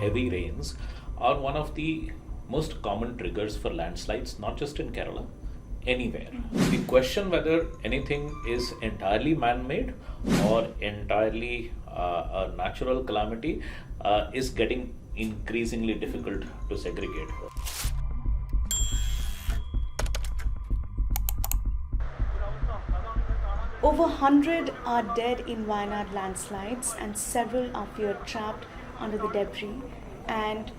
heavy rains are one of the most common triggers for landslides, not just in Kerala, anywhere. The question whether anything is entirely man-made or entirely a natural calamity is getting increasingly difficult to segregate. Over 100 are dead in Wayanad landslides and several are feared trapped under the debris, and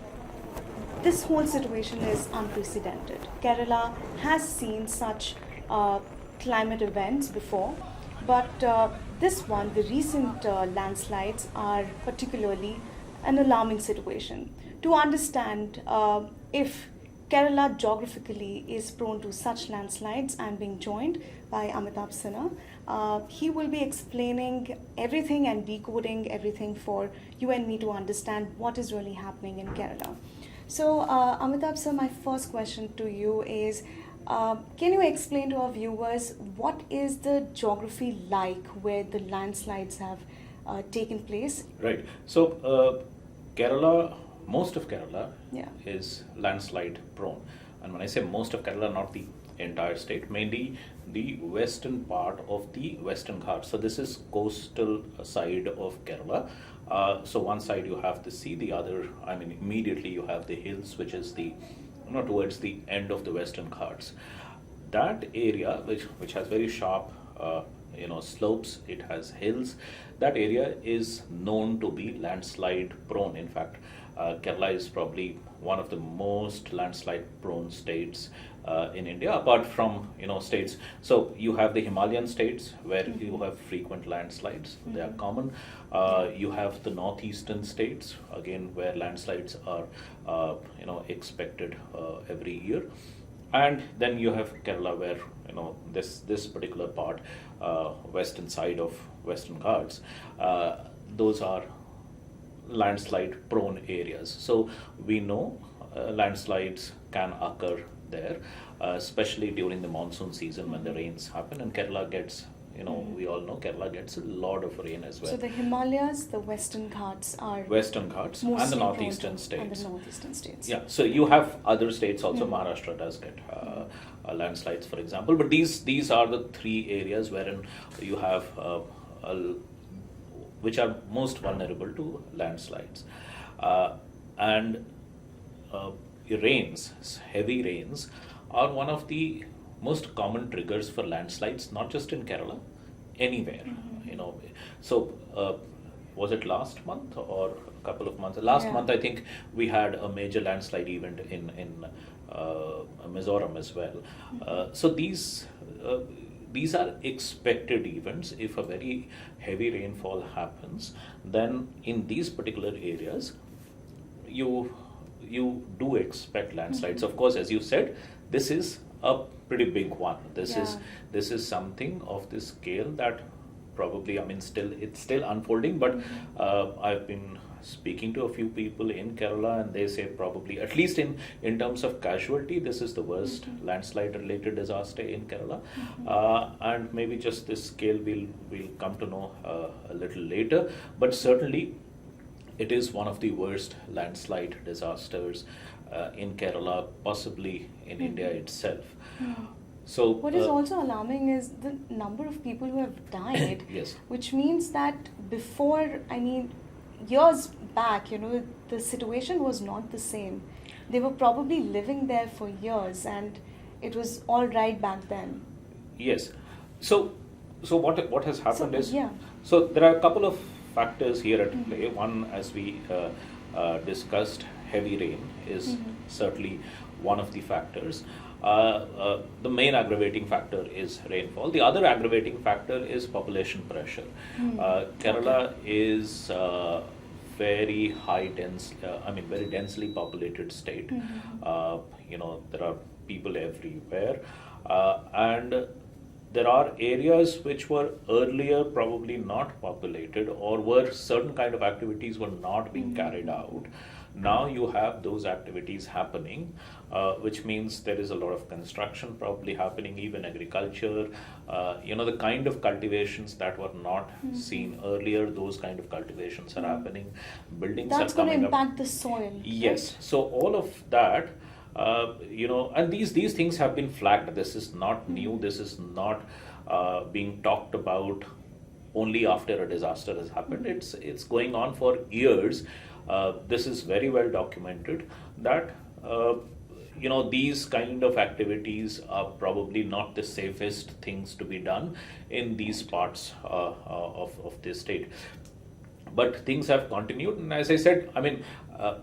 this whole situation is unprecedented. Kerala has seen such climate events before, but this one, the recent landslides, are particularly an alarming situation. To understand if Kerala geographically is prone to such landslides, I'm being joined by Amitabh Sinha. He will be explaining everything and decoding everything for you and me to understand what is really happening in Kerala. So, Amitabh sir, my first question to you is, can you explain to our viewers what is the geography like where the landslides have taken place? Right. So, Kerala, most of Kerala Yeah. is landslide prone. And when I say most of Kerala, not the entire state, mainly the western part of the Western Ghats. So this is coastal side of Kerala. So one side you have the sea, the other, immediately you have the hills, which is towards the end of the Western Ghats. That area, which has very sharp, slopes, it has hills. That area is known to be landslide prone. In fact, Kerala is probably one of the most landslide prone states in India, apart from states. So you have the Himalayan states where you have frequent landslides; they are common. You have the northeastern states again where landslides are expected every year. And then you have Kerala where this particular part, western side of Western Ghats, those are landslide prone areas. So we know landslides can occur there, especially during the monsoon season when the rains happen, and Kerala gets we all know Kerala gets a lot of rain as well. So the Himalayas, the Western Ghats are Western Ghats and the northeastern states. And the northeastern states. Yeah, so you have other states also. Maharashtra does get landslides, for example. But these are the three areas wherein you have which are most vulnerable to landslides. And heavy rains, are one of the most common triggers for landslides, not just in Kerala, anywhere. So was it last month or a couple of months? Last month, I think we had a major landslide event in Mizoram as well. So these are expected events. If a very heavy rainfall happens, then in these particular areas, you do expect landslides. Of course, as you said, this is a pretty big one. This is something of this scale that probably, it's still unfolding, but I've been speaking to a few people in Kerala and they say probably, at least in terms of casualty, this is the worst landslide related disaster in Kerala. And maybe just this scale we'll come to know a little later, but certainly it is one of the worst landslide disasters in Kerala, possibly in India itself. So what is also alarming is the number of people who have died. Yes. Which means that before, years back, the situation was not the same. They were probably living there for years and it was all right back then. Yes. So what has happened is, yeah. So there are a couple of factors here at play. One, as we discussed, heavy rain is certainly one of the factors. The main aggravating factor is rainfall. The other aggravating factor is population pressure. Kerala is very very densely populated state. There are people everywhere, and there are areas which were earlier probably not populated, or where certain kind of activities were not being carried out. Now you have those activities happening, which means there is a lot of construction probably happening, even agriculture. The kind of cultivations that were not seen earlier, those kind of cultivations are happening. Buildings That's are going to coming impact up. the soil. Yes. Right? So all of that, and these things have been flagged. This is not new. This is not being talked about only after a disaster has happened. It's going on for years. This is very well documented that these kind of activities are probably not the safest things to be done in these parts of the state. But things have continued, and as I said, I mean,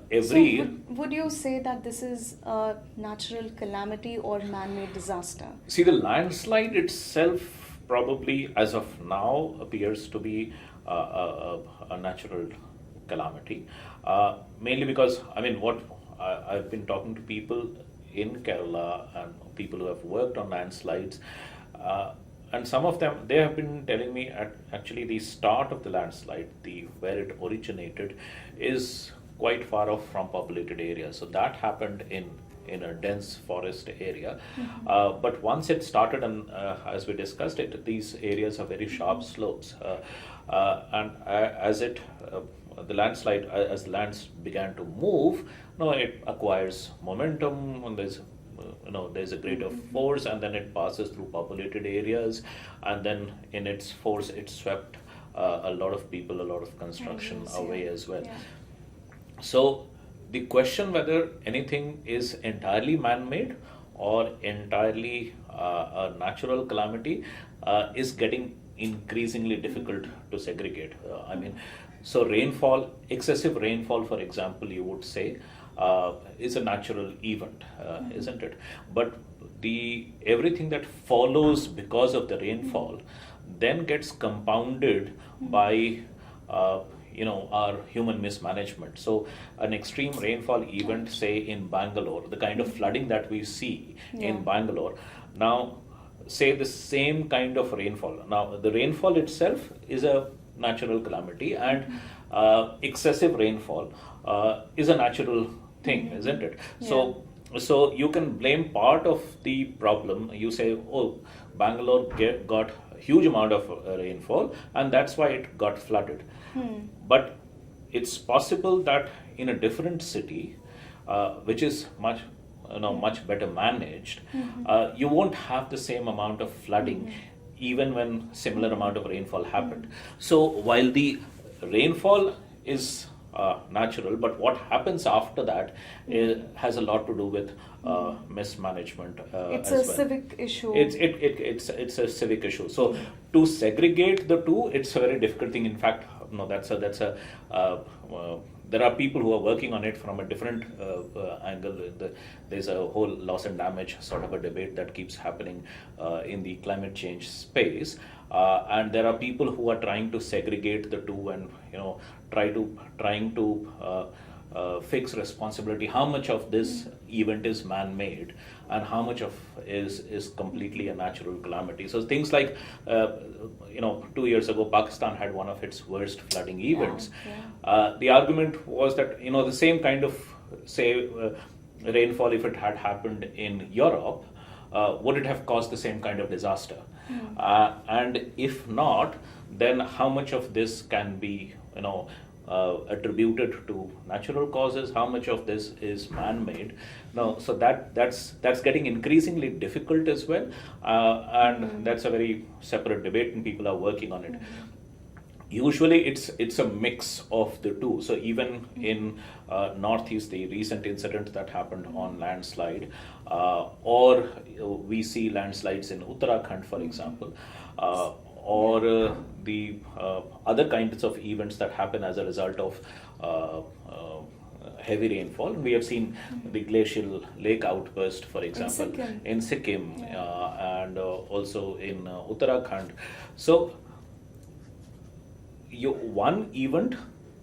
every So would you say that this is a natural calamity or man-made disaster? See, the landslide itself probably, as of now, appears to be a natural calamity. Mainly because, I mean, I've been talking to people in Kerala and people who have worked on landslides, and some of them, they have been telling me actually the start of the landslide, where it originated, is quite far off from populated areas. So that happened in a dense forest area. But once it started, and as we discussed it, these areas are very sharp slopes. And as the landslide, as the lands began to move, it acquires momentum, and there's a greater force, and then it passes through populated areas, and then in its force, it swept a lot of people, a lot of construction away as well. Yeah. So the question whether anything is entirely man-made or entirely a natural calamity is getting increasingly difficult to segregate. I mean, so excessive rainfall, for example, you would say, is a natural event, isn't it? But everything that follows because of the rainfall then gets compounded by our human mismanagement. So an extreme rainfall event, say in Bangalore, the kind of flooding that we see in Bangalore, now say the same kind of rainfall. Now the rainfall itself is a natural calamity, and excessive rainfall is a natural thing, isn't it? So you can blame part of the problem. You say, oh, Bangalore got huge amount of rainfall, and that's why it got flooded. But it's possible that in a different city, which is much better managed, you won't have the same amount of flooding, even when similar amount of rainfall happened. So while the rainfall is natural, but what happens after that has a lot to do with mismanagement. It's as a well. civic issue. It's a civic issue. So to segregate the two, it's a very difficult thing. In fact, there are people who are working on it from a different angle. There's a whole loss and damage sort of a debate that keeps happening in the climate change space, and there are people who are trying to segregate the two and trying to fix responsibility. How much of this event is man-made, and how much of is completely a natural calamity? So things like 2 years ago, Pakistan had one of its worst flooding events. The argument was that the same kind of rainfall, if it had happened in Europe, would it have caused the same kind of disaster? And if not, then how much of this can be attributed to natural causes? How much of this is man-made? Now, so that's getting increasingly difficult as well, and that's a very separate debate, and people are working on it. Usually, it's a mix of the two. So even in Northeast, the recent incident that happened on landslide, or we see landslides in Uttarakhand, for example, or the other kinds of events that happen as a result of heavy rainfall. We have seen the glacial lake outburst, for example, in Sikkim, and also in Uttarakhand. So one event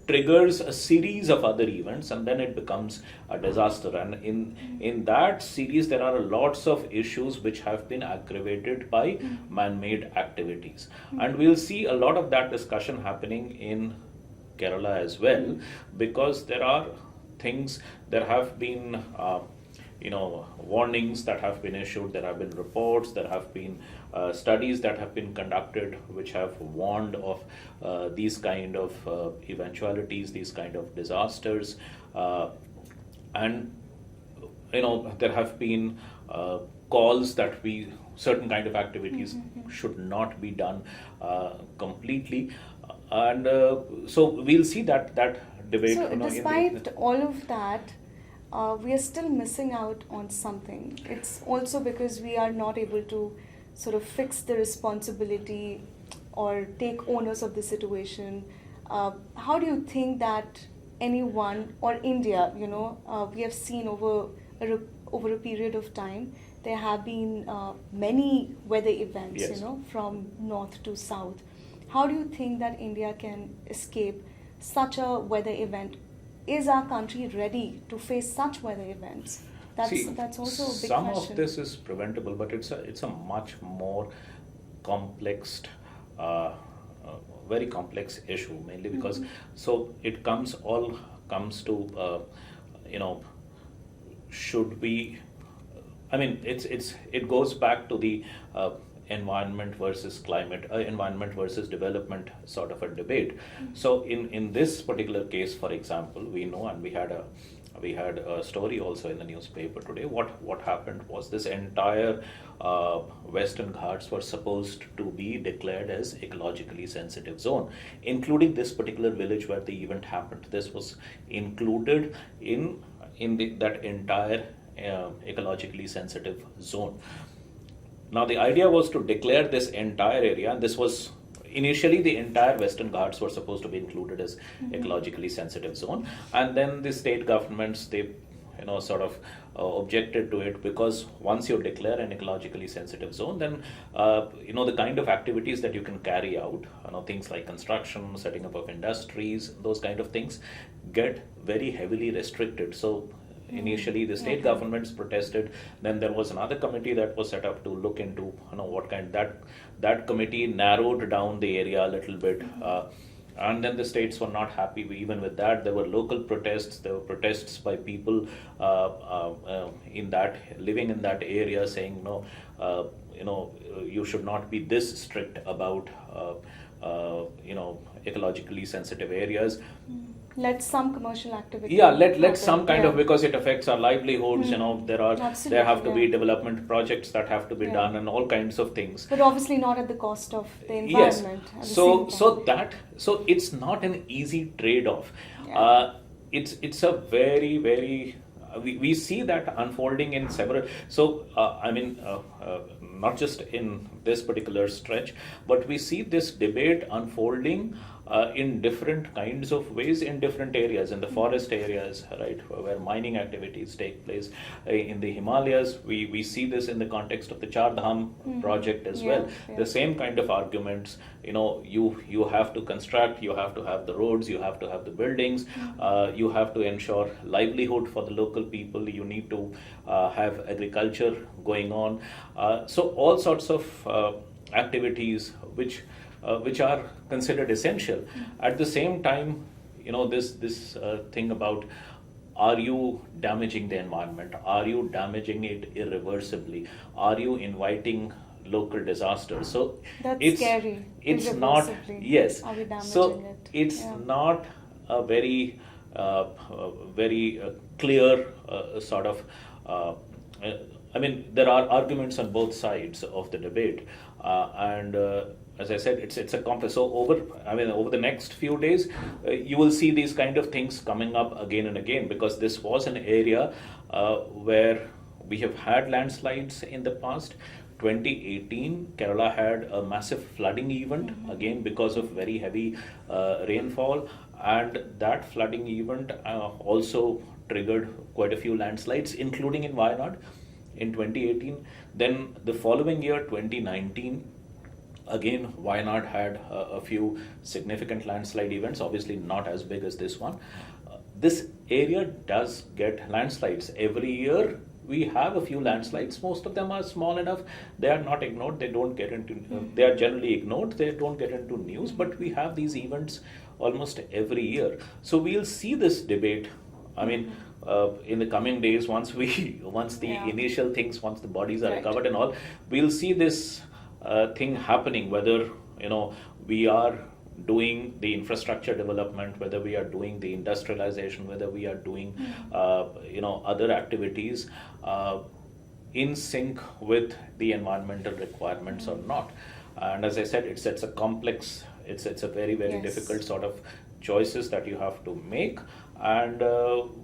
triggers a series of other events, and then it becomes a disaster. And in that series, there are lots of issues which have been aggravated by man-made activities. And we'll see a lot of that discussion happening in Kerala as well, because there are things, there have been warnings that have been issued, there have been reports, there have been studies that have been conducted which have warned of these kind of eventualities, these kind of disasters, and there have been calls that certain kind of activities should not be done completely, and so we'll see that debate. So despite all of that, we are still missing out on something. It's also because we are not able to sort of fix the responsibility or take owners of the situation. How do you think that anyone or India, we have seen over a period of time, there have been many weather events, Yes. From north to south. How do you think that India can escape such a weather event? Is our country ready to face such weather events? That's also a big some question. of this is preventable, but it's a much more complex, very complex issue, mainly because so it comes to should we? I mean, it goes back to the environment versus climate, environment versus development sort of a debate. So in this particular case, for example, we know, and we had a story also in the newspaper today. What happened was this entire Western Ghats were supposed to be declared as ecologically sensitive zone, including this particular village where the event happened. This was included in that entire ecologically sensitive zone. Now the idea was to declare this entire area, and this was initially the entire Western Ghats were supposed to be included as ecologically sensitive zone, and then the state governments, they sort of objected to it, because once you declare an ecologically sensitive zone, then the kind of activities that you can carry out, things like construction, setting up of industries, those kind of things get very heavily restricted. So initially the state governments protested, then there was another committee that was set up to look into what kind. That committee narrowed down the area a little bit, and then the states were not happy even with that. There were local protests, there were protests by people living in that area, saying you should not be this strict about ecologically sensitive areas. Let some commercial activity. Yeah, let some kind of, because it affects our livelihoods. There have to be development projects that have to be done, and all kinds of things. But obviously not at the cost of the Yes. environment. So it's not an easy trade-off. Yeah. It's a very, very we see that unfolding in several. So not just in this particular stretch, but we see this debate unfolding in different kinds of ways in different areas, in the forest areas, right, where mining activities take place. In the Himalayas, we see this in the context of the Char Dham project as well. The same kind of arguments, you have to construct, you have to have the roads, you have to have the buildings, you have to ensure livelihood for the local people, you need to have agriculture going on. So all sorts of activities which are considered essential. At the same time, this thing about, are you damaging the environment? Are you damaging it irreversibly? Are you inviting local disasters? So that's scary. It's not. Yes. Are we damaging so it? it's not a very clear sort of. There are arguments on both sides of the debate, and as I said, it's a complex. So over the next few days, you will see these kind of things coming up again and again, because this was an area where we have had landslides in the past. 2018, Kerala had a massive flooding event, again because of very heavy rainfall, and that flooding event also triggered quite a few landslides, including in Wayanad in 2018. Then the following year, 2019, again Wayanad had a few significant landslide events, obviously not as big as this one. This area does get landslides every year. We have a few landslides. Most of them are small enough. They are not ignored. They don't get into. They are generally ignored. They don't get into news. But we have these events almost every year. So we'll see this debate I mean, in the coming days, once the Yeah. initial things, once the bodies are Right. recovered and all, we'll see this thing happening. Whether we are doing the infrastructure development, whether we are doing the industrialization, whether we are doing other activities in sync with the environmental requirements or not. And as I said, it's a complex, it's a very, very Yes. difficult sort of choices that you have to make. And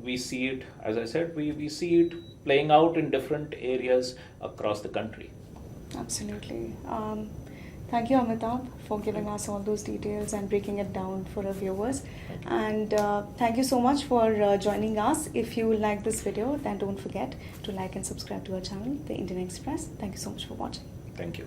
we see it, as I said, we see it playing out in different areas across the country. Absolutely. Thank you, Amitabh, for giving us all those details and breaking it down for our viewers. Thank you. And thank you so much for joining us. If you like this video, then don't forget to like and subscribe to our channel, The Indian Express. Thank you so much for watching. Thank you.